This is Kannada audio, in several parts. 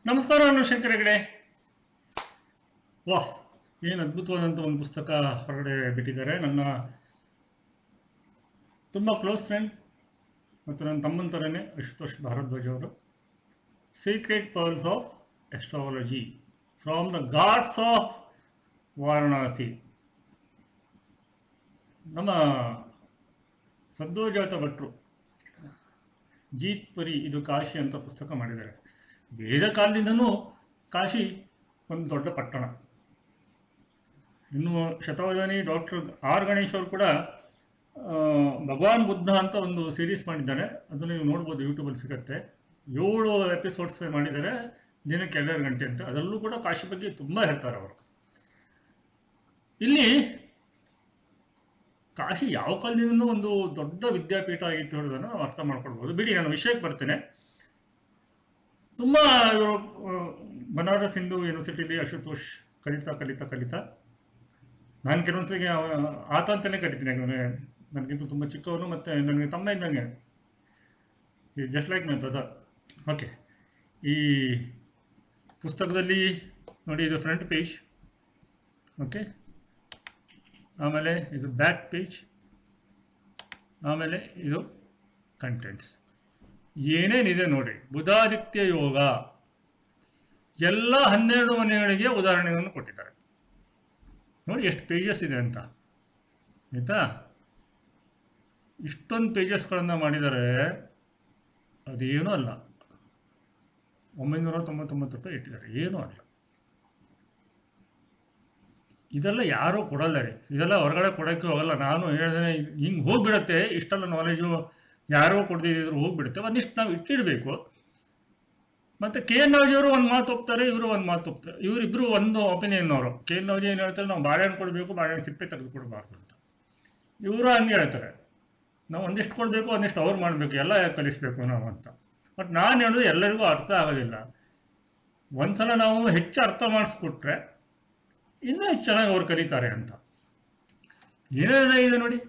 ನಮಸ್ಕಾರ ಶಂಕರ ಹೆಗಡೆ. ವಾಹ್, ಏನು ಅದ್ಭುತವಾದಂಥ ಒಂದು ಪುಸ್ತಕ ಹೊರಗಡೆ ಬಿಟ್ಟಿದ್ದಾರೆ. ನನ್ನ ತುಂಬ ಕ್ಲೋಸ್ ಫ್ರೆಂಡ್ ಮತ್ತು ನನ್ನ ತಮ್ಮನ ಥರನೇ ಅಶುತೋಷ್ ಭಾರದ್ವಾಜ್ ಅವರು, secret pearls of astrology from the gods of Varanasi. ನಮ್ಮ ಸದ್ಯೋಜಾತ ಭಟ್ರು ಜೀತ್ವರಿ ಇದು ಕಾಶಿ ಅಂತ ಪುಸ್ತಕ ಮಾಡಿದ್ದಾರೆ. ವೇದ ಕಾಲದಿಂದನೂ ಕಾಶಿ ಒಂದು ದೊಡ್ಡ ಪಟ್ಟಣ. ಇನ್ನು ಶತಾವಧಾನಿ ಡಾಕ್ಟರ್ ಆರ್ ಗಣೇಶ್ ಅವರು ಕೂಡ ಭಗವಾನ್ ಬುದ್ಧ ಅಂತ ಒಂದು ಸೀರೀಸ್ ಮಾಡಿದ್ದಾರೆ. ಅದನ್ನು ನೀವು ನೋಡ್ಬೋದು, ಯೂಟ್ಯೂಬಲ್ಲಿ ಸಿಗುತ್ತೆ. 7 ಎಪಿಸೋಡ್ಸ್ ಮಾಡಿದ್ದಾರೆ, ದಿನಕ್ಕೆ 2 ಗಂಟೆ ಅಂತ. ಅದರಲ್ಲೂ ಕೂಡ ಕಾಶಿ ಬಗ್ಗೆ ತುಂಬ ಹೇಳ್ತಾರೆ ಅವರು. ಇಲ್ಲಿ ಕಾಶಿ ಯಾವ ಕಾಲದಿಂದನೂ ಒಂದು ದೊಡ್ಡ ವಿದ್ಯಾಪೀಠ ಆಗಿತ್ತು ಹೇಳೋದನ್ನು ನಾವು ಅರ್ಥ ಮಾಡ್ಕೊಳ್ಬೋದು. ಬಿಡಿ, ನಾನು ವಿಷಯಕ್ಕೆ ಬರ್ತೇನೆ. ತುಂಬ ಇವರು ಬನಾರಸ್ ಹಿಂದೂ ಯೂನಿವರ್ಸಿಟಿಲಿ ಅಶುತೋಷ್ ಕಲಿತಾ ನಾನು ಕೆಲವೊಂದ್ಸರಿಗೆ ಆತ ಅಂತಲೇ ಕರಿತೀನಿ. ನನಗಿಂತ ತುಂಬ ಚಿಕ್ಕವನು ಮತ್ತು ನನಗೆ ತಮ್ಮ ಇದ್ದಂಗೆ, ಈ just like my brother. Okay, ಈ ಪುಸ್ತಕದಲ್ಲಿ ನೋಡಿ, ಇದು ಫ್ರಂಟ್ ಪೇಜ್, ಓಕೆ, ಆಮೇಲೆ ಇದು ಬ್ಯಾಕ್ ಪೇಜ್, ಆಮೇಲೆ ಇದು ಕಂಟೆಂಟ್ಸ್. ಏನೇನಿದೆ ನೋಡಿ. ಬುಧಾದಿತ್ಯ ಯೋಗ ಎಲ್ಲ 12 ಮನೆಗಳಿಗೆ ಉದಾಹರಣೆಗಳನ್ನು ಕೊಟ್ಟಿದ್ದಾರೆ. ನೋಡಿ ಎಷ್ಟು ಪೇಜಸ್ ಇದೆ ಅಂತ, ಆಯಿತಾ? ಇಷ್ಟೊಂದು ಪೇಜಸ್ಗಳನ್ನು ಮಾಡಿದ್ದಾರೆ. ಅದೇನೂ ಅಲ್ಲ, 999 ರೂಪಾಯಿ ಇಟ್ಟಿದ್ದಾರೆ, ಏನೂ ಅಲ್ಲ. ಇದೆಲ್ಲ ಯಾರೂ ಕೊಡಲ್ಲ ರೀ, ಇದೆಲ್ಲ ಹೊರಗಡೆ ಕೊಡೋಕ್ಕೆ ಹೋಗಲ್ಲ. ನಾನು ಹೇಳಿದ್ರೆ ಹಿಂಗೆ ಹೋಗಿಬಿಡತ್ತೆ, ಇಷ್ಟೆಲ್ಲ ನಾಲೆಜು ಯಾರೋ ಕೊಡದಿದ್ರು ಹೋಗ್ಬಿಡುತ್ತೆ. ಒಂದಿಷ್ಟು ನಾವು ಇಟ್ಟಿಡಬೇಕು. ಮತ್ತು ಕೆ ಎನ್ ನವಜಿಯವರು ಒಂದು ಮಾತು ಒಪ್ತಾರೆ, ಇವರು ಒಂದು ಮಾತು ಒಪ್ತಾರೆ. ಇವರಿಬ್ಬರು ಒಂದು ಒಪಿನಿಯನ್ ಅವರು. ಕೆ ಎನ್ ನವಜಿ ಏನು ಹೇಳ್ತಾರೆ, ನಾವು ಬಾಳೆಹಣ್ಣು ಕೊಡಬೇಕು, ಬಾಳೆಹಣ್ಣು ಸಿಪ್ಪೆ ತೆಗೆದು ಕೊಡಬಾರ್ದು ಅಂತ. ಇವರು ಹಂಗೆ ಹೇಳ್ತಾರೆ, ನಾವು ಒಂದಿಷ್ಟು ಕೊಡಬೇಕು, ಒಂದಿಷ್ಟು ಅವ್ರು ಮಾಡಬೇಕು, ಎಲ್ಲ ಕಲಿಸ್ಬೇಕು ನಾವು ಅಂತ. ಬಟ್ ನಾನು ಹೇಳೋದು ಎಲ್ಲರಿಗೂ ಅರ್ಥ ಆಗೋದಿಲ್ಲ. ಒಂದ್ಸಲ ನಾವು ಹೆಚ್ಚು ಅರ್ಥ ಮಾಡಿಸ್ಕೊಟ್ರೆ ಇನ್ನೂ ಹೆಚ್ಚು ಚೆನ್ನಾಗಿ ಅವ್ರು ಕಲಿತಾರೆ ಅಂತ. ಏನೇನ ಇದೆ ನೋಡಿ.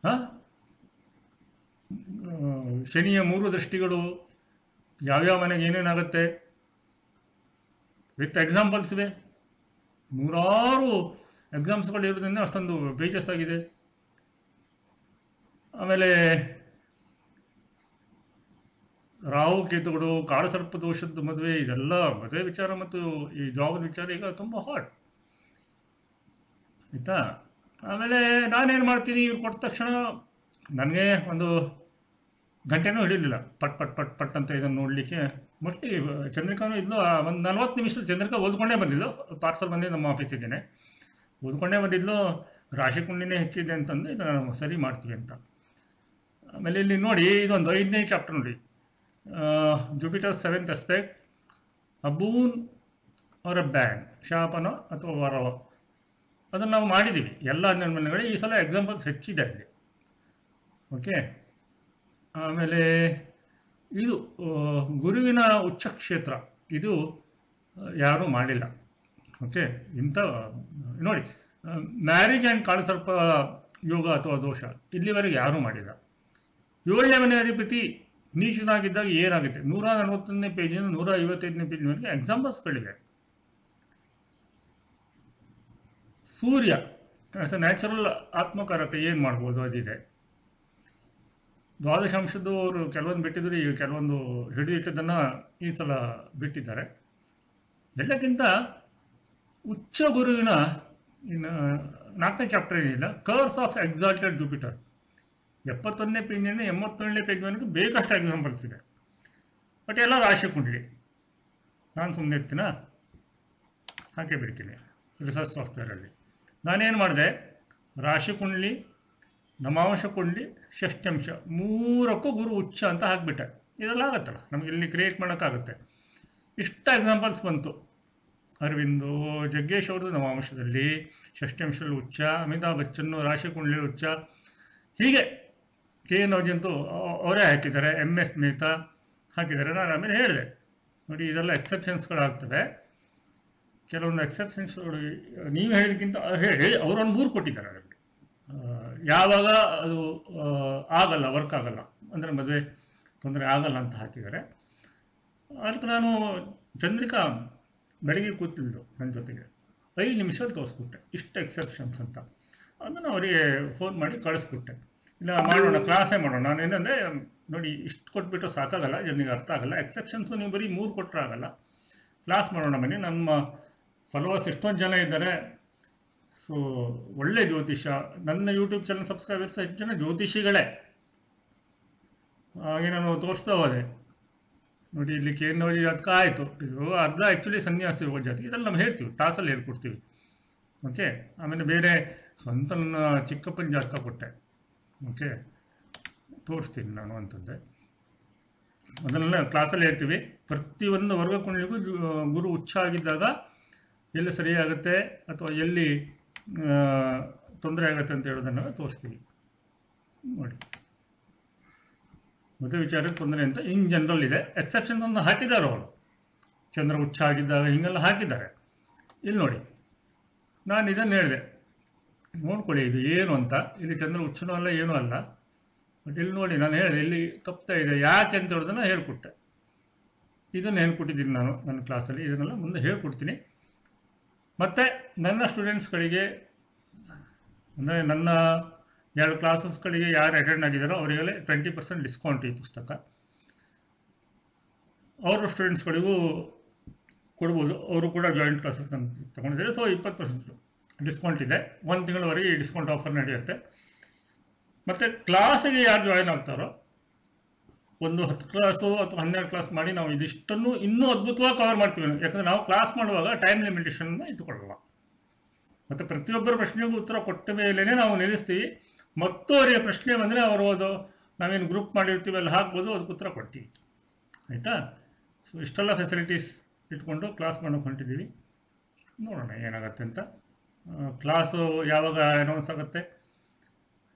ಹಾಂ, ಶನಿಯ 3 ದೃಷ್ಟಿಗಳು, ಯಾವ್ಯಾವ ಮನೆಗೆ ಏನೇನಾಗುತ್ತೆ, ವಿತ್ ಎಕ್ಸಾಂಪಲ್ಸ್ ಇವೆ. 100 ಎಕ್ಸಾಮ್ಸ್ಗಳು ಇರೋದ್ರಿಂದ ಅಷ್ಟೊಂದು ಪೇಜಸ್ ಆಗಿದೆ. ಆಮೇಲೆ ರಾಹು ಕೇತುಗಳು, ಕಾಳಸರ್ಪ ದೋಷದ ಮದುವೆ, ಇದೆಲ್ಲ ಮದುವೆ ವಿಚಾರ ಮತ್ತು ಈ ಜಾಬ್ ವಿಚಾರ ಈಗ ತುಂಬ ಹಾಟ್, ಆಯಿತಾ? ಆಮೇಲೆ ನಾನೇನು ಮಾಡ್ತೀನಿ, ಇವ್ರು ಕೊಟ್ಟ ತಕ್ಷಣ ನನಗೆ ಒಂದು ಗಂಟೆನೂ ಹಿಡಿಲಿಲ್ಲ, ಪಟ್ ಪಟ್ ಪಟ್ ಪಟ್ ಅಂತ ಇದನ್ನು ನೋಡಲಿಕ್ಕೆ. ಮೋಸ್ಟ್ಲಿ ಚಂದ್ರಿಕಾನು ಇದ್ಲು, ಒಂದು 40 ನಿಮಿಷದಲ್ಲಿ ಚಂದ್ರಿಕಾ ಓದ್ಕೊಂಡೇ ಬಂದಿದ್ದು. ಪಾರ್ಸಲ್ ಬಂದಿದ್ದು ನಮ್ಮ ಆಫೀಸಿಗೆ, ಓದ್ಕೊಂಡೇ ಬಂದಿದ್ಲು. ರಾಶಿ ಕುಂಡಿನೇ ಹೆಚ್ಚಿದೆ ಅಂತಂದು ಇದು ನಾವು ಸರಿ ಮಾಡ್ತೀವಿ ಅಂತ. ಆಮೇಲೆ ಇಲ್ಲಿ ನೋಡಿ, ಇದೊಂದು 5ನೇ ಚಾಪ್ಟರ್ ನೋಡಿ, Jupiter 7th aspect, a boon R a ban, ಶಾಪನ ಅಥವಾ ವರವ. ಅದನ್ನು ನಾವು ಮಾಡಿದ್ದೀವಿ ಎಲ್ಲ 12 ಮನೆಗಳು. ಈ ಸಲ ಎಕ್ಸಾಂಪಲ್ಸ್ ಹೆಚ್ಚಿದೆ ಅಲ್ಲಿ, ಓಕೆ. ಆಮೇಲೆ ಇದು ಗುರುವಿನ ಉಚ್ಚ ಕ್ಷೇತ್ರ, ಇದು ಯಾರೂ ಮಾಡಿಲ್ಲ, ಓಕೆ. ಇಂಥ ನೋಡಿ, ಮ್ಯಾರೇಜ್ ಆ್ಯಂಡ್ ಕಾಳಸರ್ಪ ಯೋಗ ಅಥವಾ ದೋಷ ಇಲ್ಲಿವರೆಗೆ ಯಾರೂ ಮಾಡಿಲ್ಲ. 7ನೇ ಮನೆ ಅಧಿಪತಿ ನೀಚನಾಗಿದ್ದಾಗ ಏನಾಗುತ್ತೆ, 141ನೇ ಪೇಜಿಂದ 155ನೇ ಪೇಜ್ವರೆಗೆ ಎಕ್ಸಾಂಪಲ್ಸ್ಗಳಿವೆ. ಸೂರ್ಯ ಆಸ್ ಅ ನ್ಯಾಚುರಲ್ ಆತ್ಮಕಾರಕ ಏನು ಮಾಡ್ಬೋದು ಅದಿದೆ. ದ್ವಾದಶಾಂಶದ್ದು ಅವರು ಕೆಲವೊಂದು ಬಿಟ್ಟಿದ್ರು, ಈಗ ಕೆಲವೊಂದು ಹಿಡಿದಿಟ್ಟದನ್ನು ಈ ಸಲ ಬಿಟ್ಟಿದ್ದಾರೆ. ಎಲ್ಲಕ್ಕಿಂತ ಉಚ್ಚ ಗುರುವಿನ ಇನ್ನು 4ನೇ ಚಾಪ್ಟರ್ ಏನಿಲ್ಲ, ಕರ್ಸ್ ಆಫ್ ಎಕ್ಸಾಲ್ಟೆಡ್ ಜುಪಿಟರ್, 71ನೇ ಪೇಜಿನಿಂದ 87ನೇ ಪೇಜ್ವರೆಗೆ ಬೇಕಷ್ಟು ಎಕ್ಸಾಂಪಲ್ಸ್ ಇದೆ. ಬಟ್ ಎಲ್ಲ ರಾಶಿ ಕುಂಡಲಿ. ನಾನು ಸುಮ್ಮನೆ ಇರ್ತೀನ, ಹಾಕೇ ಬಿಡ್ತೀನಿ ರಿಸರ್ಚ್ ಸಾಫ್ಟ್ವೇರಲ್ಲಿ. ನಾನೇನು ಮಾಡಿದೆ, ರಾಶಿ ಕುಂಡಲಿ, ನವಾಂಶ ಕುಂಡಲಿ, ಷಷ್ಠ್ಯಂಶ 3ಕ್ಕೂ ಗುರು ಉಚ್ಚ ಅಂತ ಹಾಕಿಬಿಟ್ಟೆ. ಇದೆಲ್ಲ ಆಗುತ್ತಲ್ಲ ನಮಗೆ, ಇಲ್ಲಿ ಕ್ರಿಯೇಟ್ ಮಾಡೋಕ್ಕಾಗುತ್ತೆ. ಇಷ್ಟ ಎಕ್ಸಾಂಪಲ್ಸ್ ಬಂತು. ಅರವಿಂದು, ಜಗ್ಗೇಶ್ ಅವ್ರದ್ದು ನವಾಂಶದಲ್ಲಿ, ಷಷ್ಠ್ಯಂಶದಲ್ಲಿ ಉಚ್ಚ, ಅಮಿತಾಬ್ ಬಚ್ಚನ್ನು ರಾಶಿ ಕುಂಡಲಿ ಉಚ್ಚ, ಹೀಗೆ ಕೆ ಎನ್ ನವಜಿ ಅಂತೂ ಅವರೇ ಹಾಕಿದ್ದಾರೆ, MS ಮೆಹ್ತಾ ಹಾಕಿದ್ದಾರೆ. ನಾನು ಆಮೇಲೆ ಹೇಳಿದೆ ನೋಡಿ, ಇದೆಲ್ಲ ಎಕ್ಸೆಪ್ಷನ್ಸ್ಗಳಾಗ್ತವೆ. ಕೆಲವೊಂದು ಎಕ್ಸೆಪ್ಷನ್ಸ್ಗಳು ನೀವು ಹೇಳಿದಕ್ಕಿಂತ ಹೇಳಿ ಅವರೊಂದು 3 ಕೊಟ್ಟಿದ್ದಾರೆ ಅದರಲ್ಲಿ. ಯಾವಾಗ ಅದು ಆಗಲ್ಲ, ವರ್ಕ್ ಆಗಲ್ಲ ಅಂದರೆ ಮದುವೆ ತೊಂದರೆ ಆಗಲ್ಲ ಅಂತ ಹಾಕಿದ್ದಾರೆ. ಅದಕ್ಕೆ ನಾನು ಚಂದ್ರಿಕಾ ಬೆಳಗ್ಗೆ ಕೂತಿದ್ದು ನನ್ನ ಜೊತೆಗೆ 5 ನಿಮಿಷದಲ್ಲಿ ತೋರಿಸ್ಬಿಟ್ಟೆ ಇಷ್ಟು ಎಕ್ಸೆಪ್ಷನ್ಸ್ ಅಂತ. ಅದನ್ನು ಅವರಿಗೆ ಫೋನ್ ಮಾಡಿ ಕಳಿಸ್ಬಿಟ್ಟೆ. ಇಲ್ಲ ಮಾಡೋಣ, ಕ್ಲಾಸೇ ಮಾಡೋಣ. ನಾನು ಏನಂದರೆ ನೋಡಿ, ಇಷ್ಟು ಕೊಟ್ಬಿಟ್ಟು ಸಾಕಾಗಲ್ಲ, ಜನರಿಗೆ ಅರ್ಥ ಆಗಲ್ಲ. ಎಕ್ಸೆಪ್ಷನ್ಸು ನೀವು ಬರೀ 3 ಕೊಟ್ಟರೆ ಆಗಲ್ಲ. ಕ್ಲಾಸ್ ಮಾಡೋಣ ಬನ್ನಿ. ನಮ್ಮ ಫಾಲೋವರ್ಸ್ ಎಷ್ಟೊಂದು ಜನ ಇದ್ದಾರೆ. ಸೊ ಒಳ್ಳೆ ಜ್ಯೋತಿಷ್ಯ. ನನ್ನ ಯೂಟ್ಯೂಬ್ ಚಾನಲ್ ಸಬ್ಸ್ಕ್ರೈಬರ್ಸ್ ಹೆಚ್ಚು ಜನ ಜ್ಯೋತಿಷಿಗಳೇ. ಹಾಗೆ ನಾನು ತೋರಿಸ್ತಾ ಹೋದೆ. ನೋಡಿ, ಇಲ್ಲಿ ಕೇನ್ನೋಜಿ ಜಾತಕ ಆಯಿತು. ಇದು ಅರ್ಧ ಆ್ಯಕ್ಚುಲಿ ಸನ್ಯಾಸಿ ಹೋಗೋ ಜಾತಕ. ಇದೆಲ್ಲ ನಾವು ಹೇಳ್ತೀವಿ, ಕ್ಲಾಸಲ್ಲಿ ಹೇಳ್ಕೊಡ್ತೀವಿ. ಓಕೆ. ಆಮೇಲೆ ಬೇರೆ ಸ್ವಂತ ನನ್ನ ಚಿಕ್ಕಪ್ಪನ ಜಾತಕ ಕೊಟ್ಟೆ. ಓಕೆ, ತೋರಿಸ್ತೀನಿ ನಾನು ಅಂತಂದೆ. ಅದನ್ನೆಲ್ಲ ಕ್ಲಾಸಲ್ಲಿ ಹೇಳ್ತೀವಿ. ಪ್ರತಿಯೊಂದು ವರ್ಗ ಕುಂಡಲಿಗೂ ಗುರು ಉಚ್ಚ ಆಗಿದ್ದಾಗ ಎಲ್ಲಿ ಸರಿಯಾಗುತ್ತೆ ಅಥವಾ ಎಲ್ಲಿ ತೊಂದರೆ ಆಗುತ್ತೆ ಅಂತ ಹೇಳೋದನ್ನೆಲ್ಲ ತೋರಿಸ್ತೀವಿ. ನೋಡಿ, ಮದುವೆ ವಿಚಾರಕ್ಕೆ ತೊಂದರೆ ಅಂತ ಇನ್ ಜನರಲ್ ಇದೆ. ಎಕ್ಸೆಪ್ಷನ್ಸ್ ಅಂತ ಹಾಕಿದ್ದಾರೆ ಅವರು. ಚಂದ್ರ ಉಚ್ಚ ಆಗಿದ್ದಾಗ ಹೀಗೆಲ್ಲ ಹಾಕಿದ್ದಾರೆ. ಇಲ್ಲಿ ನೋಡಿ, ನಾನು ಇದನ್ನು ಹೇಳಿದೆ, ನೋಡ್ಕೊಳ್ಳಿ ಇದು ಏನು ಅಂತ. ಇಲ್ಲಿ ಚಂದ್ರ ಉಚ್ಚನೂ ಅಲ್ಲ, ಏನೂ ಅಲ್ಲ. ಬಟ್ ಇಲ್ಲಿ ನೋಡಿ, ನಾನು ಹೇಳಿದೆ ಇಲ್ಲಿ ತಪ್ತಾ ಇದೆ, ಯಾಕೆ ಅಂತ ಹೇಳೋದನ್ನು ಹೇಳ್ಕೊಟ್ಟೆ. ಇದನ್ನು ಹೇಳ್ಕೊಟ್ಟಿದ್ದೀನಿ ನಾನು ನನ್ನ ಕ್ಲಾಸಲ್ಲಿ. ಇದನ್ನೆಲ್ಲ ಮುಂದೆ ಹೇಳ್ಕೊಡ್ತೀನಿ. ಮತ್ತು ನನ್ನ ಸ್ಟೂಡೆಂಟ್ಸ್ಗಳಿಗೆ, ಅಂದರೆ ನನ್ನ 2 ಕ್ಲಾಸಸ್ಗಳಿಗೆ ಯಾರು ಅಟೆಂಡ್ ಆಗಿದ್ದಾರೋ ಅವರಿಗೆಲ್ಲ 20% ಡಿಸ್ಕೌಂಟ್ ಈ ಪುಸ್ತಕ. ಅವರ ಸ್ಟೂಡೆಂಟ್ಸ್ಗಳಿಗೂ ಕೊಡ್ಬೋದು. ಅವರು ಕೂಡ ಜಾಯಿಂಟ್ ಕ್ಲಾಸಸ್ ನಾನು ತೊಗೊಂಡಿದ್ದಾರೆ. ಸೊ 20% ಡಿಸ್ಕೌಂಟ್ ಇದೆ. 1 ತಿಂಗಳವರೆಗೆ ಈ ಡಿಸ್ಕೌಂಟ್ ಆಫರ್ ನಡೆಯುತ್ತೆ. ಮತ್ತು ಕ್ಲಾಸಿಗೆ ಯಾರು ಜಾಯಿನ್ ಆಗ್ತಾರೋ, ಒಂದು 10 ಕ್ಲಾಸು ಅಥವಾ 12 ಕ್ಲಾಸ್ ಮಾಡಿ ನಾವು ಇದಿಷ್ಟನ್ನು ಇನ್ನೂ ಅದ್ಭುತವಾಗಿ ಕವರ್ ಮಾಡ್ತೀವಿ. ಯಾಕಂದರೆ ನಾವು ಕ್ಲಾಸ್ ಮಾಡುವಾಗ ಟೈಮ್ ಲಿಮಿಟೇಷನ್ನ ಇಟ್ಟುಕೊಳ್ಳಲ್ಲ. ಮತ್ತು ಪ್ರತಿಯೊಬ್ಬರ ಪ್ರಶ್ನೆಗೂ ಉತ್ತರ ಕೊಟ್ಟ ಮೇಲೇ ನಾವು ನಿಲ್ಲಿಸ್ತೀವಿ. ಮತ್ತು ಅವರಿಗೆ ಪ್ರಶ್ನೆ ಬಂದರೆ ಅವರು ಅದು ನಾವೇನು ಗ್ರೂಪ್ ಮಾಡಿರ್ತೀವಿ ಅಲ್ಲಿ ಹಾಕ್ಬೋದು, ಅದಕ್ಕೆ ಉತ್ತರ ಕೊಡ್ತೀವಿ. ಆಯಿತಾ? ಸೊ ಇಷ್ಟೆಲ್ಲ ಫೆಸಿಲಿಟೀಸ್ ಇಟ್ಕೊಂಡು ಕ್ಲಾಸ್ ಮಾಡೋಕೆ ಹೊಂಟಿದ್ದೀವಿ. ನೋಡೋಣ ಏನಾಗುತ್ತೆ ಅಂತ. ಕ್ಲಾಸು ಯಾವಾಗ ಅನೌನ್ಸ್ ಆಗುತ್ತೆ,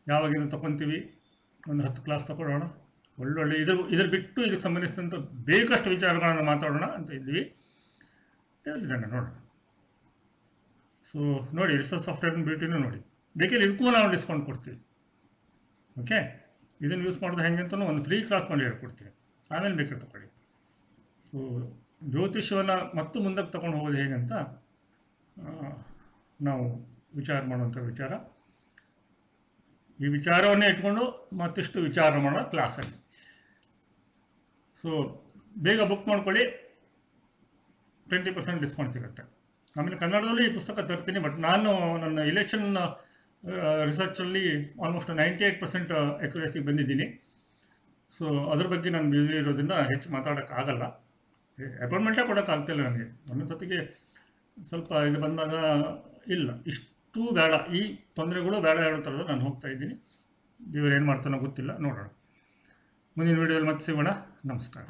ಯಾವಾಗಿಂದ ತೊಗೊತೀವಿ, ಒಂದು 10 ಕ್ಲಾಸ್ ತೊಗೊಳ್ಳೋಣ. ಒಳ್ಳೊಳ್ಳೆ ಇದ್ರ ಬಿಟ್ಟು ಇದಕ್ಕೆ ಸಂಬಂಧಿಸಿದಂಥ ಬೇಕಷ್ಟು ವಿಚಾರಗಳನ್ನು ಮಾತಾಡೋಣ ಅಂತ ಇದ್ವಿ. ಹೇಳಿದ್ದಾನೆ ನೋಡೋಣ. ಸೊ ನೋಡಿ, ರಿಸರ್ಚ್ ಸಾಫ್ಟ್ವೇರ್ ಬ್ಯೂಟಿನೂ ನೋಡಿ. ಬೇಕಿಲ್ಲ ಇದಕ್ಕೂ ನಾವು ಡಿಸ್ಕೌಂಟ್ ಕೊಡ್ತೀವಿ. ಓಕೆ, ಇದನ್ನು ಯೂಸ್ ಮಾಡೋದು ಹೆಂಗೆ ಅಂತಲೂ ಒಂದು ಫ್ರೀ ಕ್ಲಾಸ್ ಮಾಡಿ ಹೇಳ್ಕೊಡ್ತೀವಿ. ಆಮೇಲೆ ಬೇಕಾದ್ರೆ ತಗೊಳ್ಳಿ. ಸೊ ಜ್ಯೋತಿಷ್ಯವನ್ನು ಮತ್ತು ಮುಂದಕ್ಕೆ ತಗೊಂಡು ಹೋಗೋದು ಹೇಗಂತ ನಾವು ವಿಚಾರ ಮಾಡುವಂಥ ವಿಚಾರ. ಈ ವಿಚಾರವನ್ನೇ ಇಟ್ಕೊಂಡು ಮತ್ತಿಷ್ಟು ವಿಚಾರ ಮಾಡೋ ಕ್ಲಾಸಲ್ಲಿ. ಸೊ ಬೇಗ ಬುಕ್ ಮಾಡ್ಕೊಳ್ಳಿ, 20% ಡಿಸ್ಕೌಂಟ್ ಸಿಗುತ್ತೆ. ಆಮೇಲೆ ಕನ್ನಡದಲ್ಲಿ ಈ ಪುಸ್ತಕ ತರ್ತೀನಿ. ಬಟ್ ನಾನು ನನ್ನ ಇಲೆಕ್ಷನ್ ರಿಸರ್ಚಲ್ಲಿ ಆಲ್ಮೋಸ್ಟ್ 98% ಅಕ್ಯುರೇಸಿ ಬಂದಿದ್ದೀನಿ. ಸೊ ಅದ್ರ ಬಗ್ಗೆ ನಾನು ಬ್ಯುಸಿ ಇರೋದ್ರಿಂದ ಹೆಚ್ಚು ಮಾತಾಡೋಕ್ಕಾಗಲ್ಲ. ಅಪಾಯಿಂಟ್ಮೆಂಟೇ ಕೊಡೋಕ್ಕಾಗ್ತಿಲ್ಲ ನನಗೆ. ಒಂದೊಂದು ಸತಿಗೆ ಸ್ವಲ್ಪ ಇದು ಬಂದಾಗ ಇಲ್ಲ, ಇಷ್ಟು ಬೇಡ, ಈ ತೊಂದರೆಗಳು ಬೇಡ ಹೇಳೋ ಥರದ ನಾನು ಹೋಗ್ತಾ ಇದ್ದೀನಿ. ದೇವರು ಏನು ಮಾಡ್ತಾನೋ ಗೊತ್ತಿಲ್ಲ, ನೋಡೋಣ. ಮುಂದಿನ ವೀಡಿಯೋದಲ್ಲಿ ಮತ್ತೆ ಸಿಗೋಣ. ನಮಸ್ಕಾರ.